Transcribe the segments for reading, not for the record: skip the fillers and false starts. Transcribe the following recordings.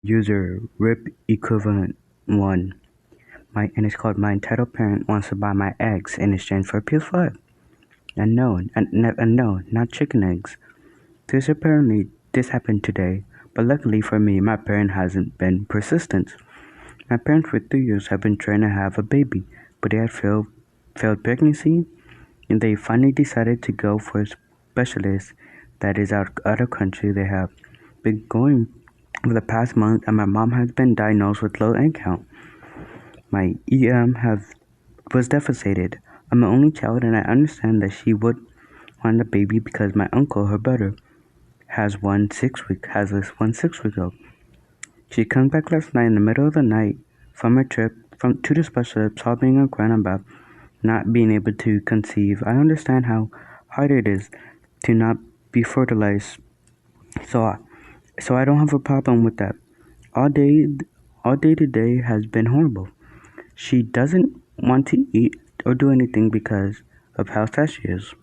User RIP equivalent 1. And it's called my entitled parent wants to buy my eggs in exchange for a PS5. And no, not chicken eggs. This happened today, but luckily for me, my parent hasn't been persistent. My parents for 3 years have been trying to have a baby, but they had failed pregnancy, and they finally decided to go for a specialist that is out of country. They have been going for the past month, and my mom has been diagnosed with low egg count. My was devastated. I'm an only child, and I understand that she would want a baby because my uncle, her brother, has this one 6 week old. She comes back last night in the middle of the night from her trip to the specialist, sobbing and crying about not being able to conceive. I understand how hard it is to not be fertilized, so I don't have a problem with that. All day today has been horrible. She doesn't want to eat or do anything because of how sad she is.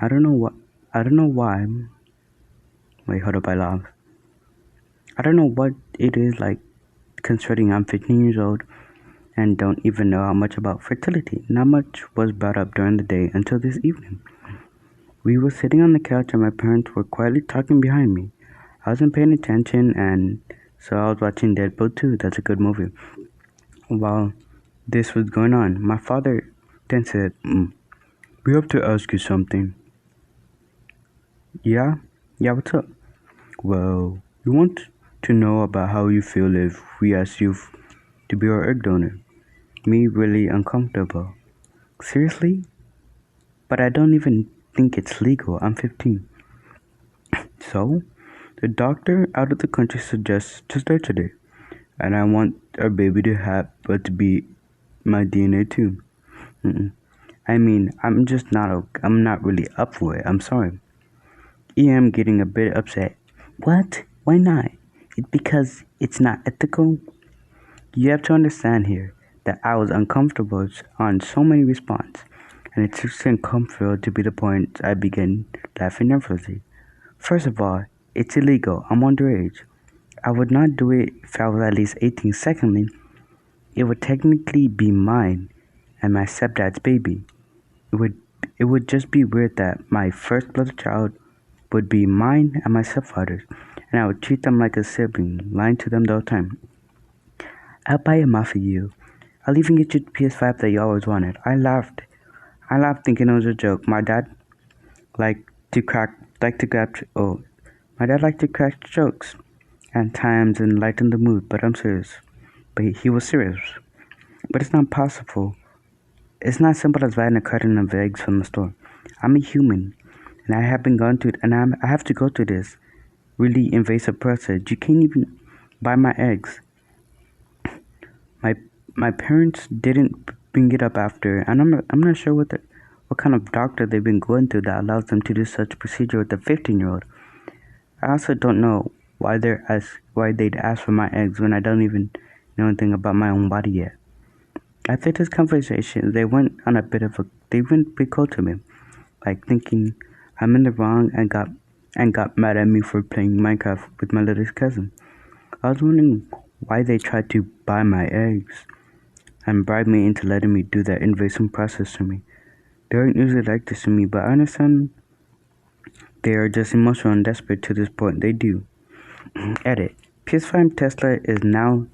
I don't know what. I don't know why. Wait, hold up, I lost. I don't know what it is like, considering I'm 15 years old and don't even know how much about fertility. Not much was brought up during the day until this evening. We were sitting on the couch and my parents were quietly talking behind me. I wasn't paying attention, and so I was watching Deadpool 2. That's a good movie. While this was going on, my father then said, "We have to ask you something." Yeah? Yeah, what's up? Well, we want to know about how you feel if we ask you to be our egg donor. Me really uncomfortable. Seriously? But I don't even think it's legal. I'm 15. So, the doctor out of the country suggests to start today. And I want our baby to be my DNA too. I mean, I'm not really up for it. I'm sorry. I'm getting a bit upset. What? Why not? Because it's not ethical? You have to understand here that I was uncomfortable on so many responses, and it took uncomfortable to be the point I began laughing nervously. First of all, it's illegal. I'm underage. I would not do it if I was at least 18. Secondly, it would technically be mine and my stepdad's baby. It would just be weird that my first blood child would be mine and my stepfather's, and I would treat them like a sibling, lying to them the whole time. I'll buy him off of you. I'll even get you the PS5 that you always wanted. I laughed thinking it was a joke. My dad liked to crack jokes at times and lighten the mood, but I'm serious. But he was serious. But it's not possible. It's not simple as buying a carton of eggs from the store. I'm a human, and I have to go through this really invasive process. You can't even buy my eggs. My parents didn't bring it up after, and I'm not sure what kind of doctor they've been going to that allows them to do such procedure with a 15-year-old. I also don't know why they'd ask for my eggs when I don't even know anything about my own body yet. After this conversation, they went pretty cold to me, like thinking I'm in the wrong, and got mad at me for playing Minecraft with my little cousin. I was wondering why they tried to buy my eggs and bribe me into letting me do that invasive process to me. They aren't usually like this to me, but I understand they are just emotional and desperate to this point. They do. Edit. PS5 Tesla is now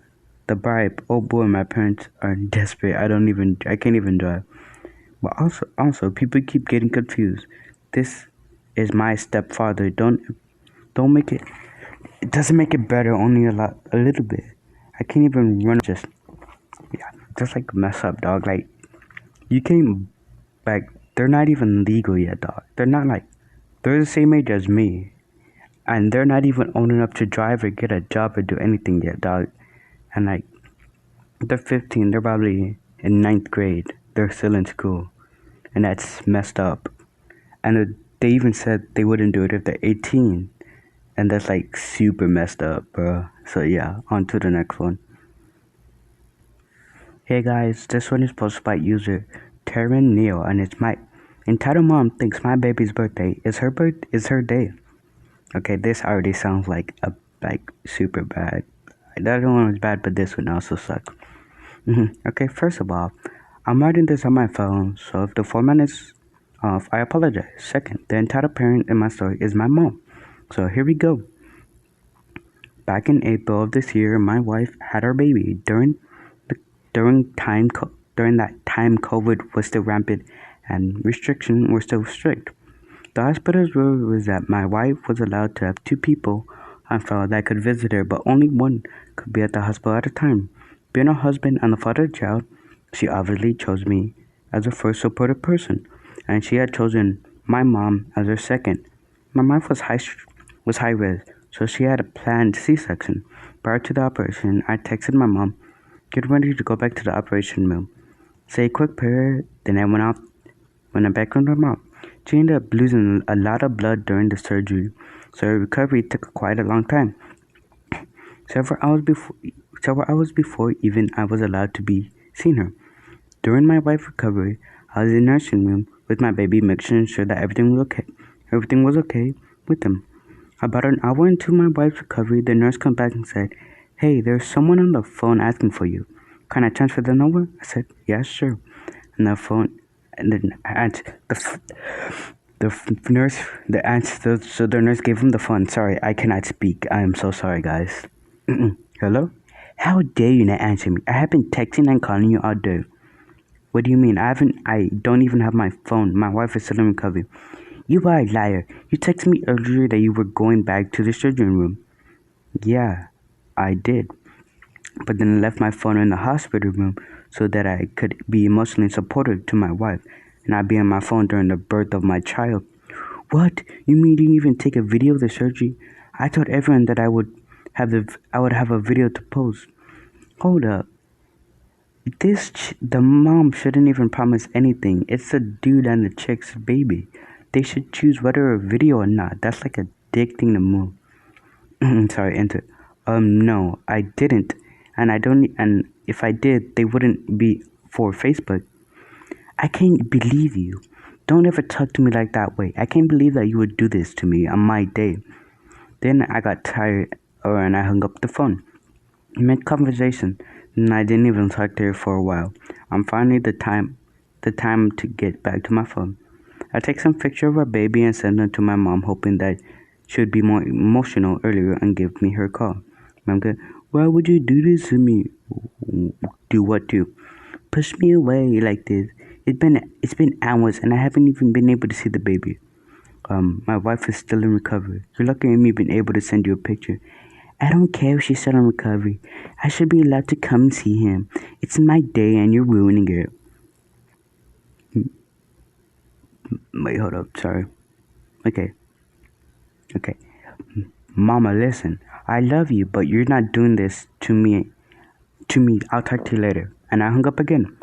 the bribe. Oh boy, my parents are desperate. I can't even drive. But also, people keep getting confused. This is my stepfather. Don't make it. It doesn't make it better. Only a little bit. I can't even run. Just like mess up, dog. Like you can't. Like they're not even legal yet, dog. They're the same age as me, and they're not even old enough to drive or get a job or do anything yet, dog. And like, they're 15. They're probably in 9th grade. They're still in school, and that's messed up. And they even said they wouldn't do it if they're 18, and that's like super messed up, bro. So yeah, on to the next one. Hey guys, this one is posted by user Taryn Neal, and it's my entitled mom thinks my baby's birthday is her day. Okay, this already sounds like super bad. The other one was bad, but this one also sucks. Okay, first of all, I'm writing this on my phone, so if the format is off, I apologize. Second, the entitled parent in my story is my mom. So here we go. Back in April of this year, my wife had our baby. The, during that time, COVID was still rampant and restrictions were still strict. The hospital's rule was that my wife was allowed to have two people on file that could visit her, but only one could be at the hospital at a time. Being a husband and the father of the child, she obviously chose me as a first supportive person, and she had chosen my mom as her second. My wife was high risk, so she had a planned C-section. Prior to the operation, I texted my mom, get ready to go back to the operation room. Say a quick prayer, then I went back with my mom. She ended up losing a lot of blood during the surgery, so her recovery took quite a long time. Several hours before even I was allowed to be seen her. During my wife's recovery, I was in the nursing room with my baby, making sure that everything was okay. Everything was okay with them. About an hour into my wife's recovery, the nurse came back and said, "Hey, there's someone on the phone asking for you. Can I transfer them over?" I said, "Yeah, sure." And the phone, and then the nurse, so the nurse gave him the phone. Sorry, I cannot speak. I am so sorry, guys. Hello? How dare you not answer me? I have been texting and calling you all day. What do you mean? I don't even have my phone. My wife is still in recovery. You are a liar. You texted me earlier that you were going back to the surgery room. Yeah, I did. But then I left my phone in the hospital room so that I could be emotionally supportive to my wife and not be on my phone during the birth of my child. What? You mean you didn't even take a video of the surgery? I told everyone that I would have a video to post. Hold up. The mom shouldn't even promise anything. It's the dude and the chick's baby. They should choose whether a video or not. That's like a dick thing to move. Sorry, enter. No, I didn't. And I don't, and if I did, they wouldn't be for Facebook. I can't believe you. Don't ever talk to me like that way. I can't believe that you would do this to me on my day. Then I got tired, and I hung up the phone. Mid conversation, and I didn't even talk to her for a while. I'm finally the time to get back to my phone. I take some picture of our baby and send them to my mom, hoping that she would be more emotional earlier and give me her call. Mom goes, "Why would you do this to me?" Do what to? Push me away like this. It's been hours and I haven't even been able to see the baby. My wife is still in recovery. You're lucky at me being able to send you a picture. I don't care if she's still in recovery. I should be allowed to come and see him. It's my day and you're ruining it. Wait, hold up. Sorry. Okay. Mama, listen. I love you, but you're not doing this to me. I'll talk to you later. And I hung up again.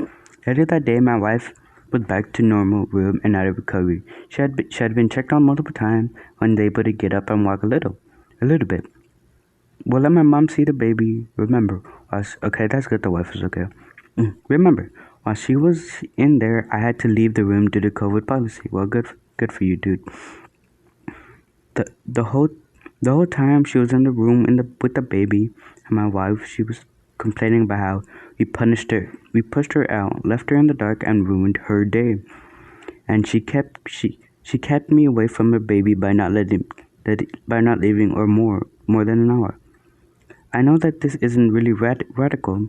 Later that day, my wife was back to normal room and out of recovery. She had been checked on multiple times when able to get up and walk a little bit. We'll let my mom see the baby. Remember, okay, that's good. The wife is okay. Remember, while she was in there, I had to leave the room due to COVID policy. Well, good for you, dude. The whole time she was in the room with the baby and my wife, she was complaining about how we punished her. We pushed her out, left her in the dark, and ruined her day. And she kept me away from her baby by not leaving or more than an hour. I know that this isn't really radical,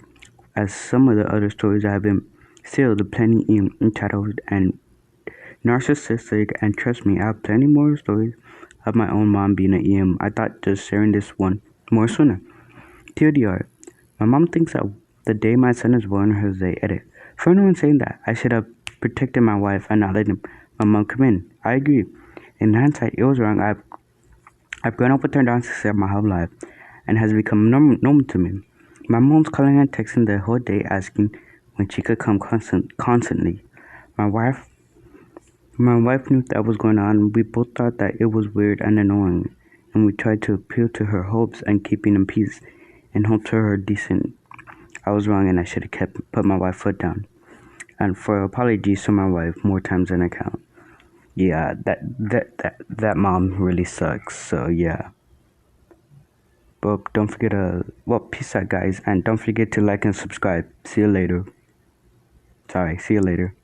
as some of the other stories I have been still the plenty entitled and narcissistic, and trust me, I have plenty more stories of my own mom being an EM. I thought just sharing this one more sooner. TLDR, my mom thinks that the day my son is born is the edit. For anyone saying that, I should have protected my wife and not let my mom come in. I agree. In hindsight, it was wrong. I've grown up with her narcissism my whole life and has become normal to me. My mom's calling and texting the whole day asking when she could come constantly. My wife knew that was going on, and we both thought that it was weird and annoying, and we tried to appeal to her hopes and keeping in peace and hope to her decent. I was wrong and I should have put my wife's foot down. And for apologies to my wife more times than I count. Yeah, that mom really sucks, so yeah. But don't forget peace out, guys, and don't forget to like and subscribe. See you later. See you later.